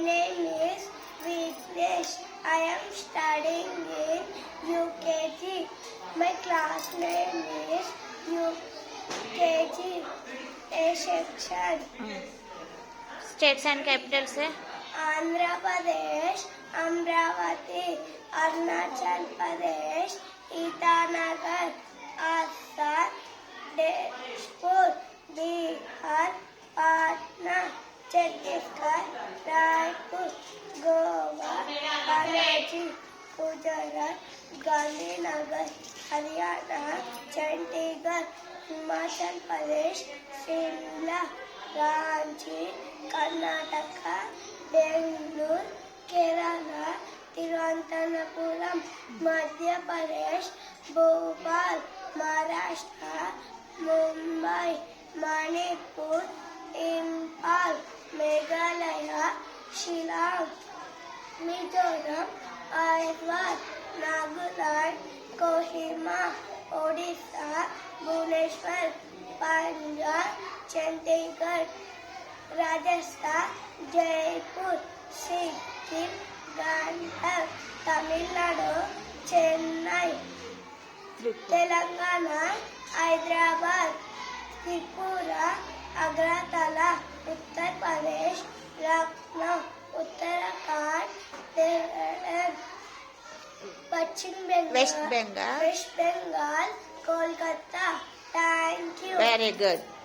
name is Vignesh. I am studying in UKG. My class name is UKG A section. States and capital से आंध्र प्रदेश, अमरावती, अरुणाचल प्रदेश, ईटानगर, आसाम, दिसपुर, बिहार, पटना, छत्तीसगढ़, रायपुर, गोवा, पणजी, गुजरात, गांधीनगर, हरियाणा, चंडीगढ़, हिमाचल प्रदेश, शिमला, रांची, कर्नाटक, बेंगलुरु, केरला, तिरुवनंतपुरम, मध्य प्रदेश, भोपाल, महाराष्ट्र, मुंबई, मणिपुर, इम्फाल, मेघालय, शिलांग, मिजोरम, आइजवाल, नागालैंड, कोहिमा, ओडिशा, भुवनेश्वर, पंजाब, चंडीगढ़, राजस्थान, जयपुर, सिक्किम, गांधर, तमिलनाडु, चेन्नई, तेलंगाना, हैदराबाद, त्रिपुरा, अगरतला, उत्तर प्रदेश, लखनऊ, उत्तराखंड, देहरादून, पश्चिम Bengal, waste Bengal. Kolkata. Thank you. Very good.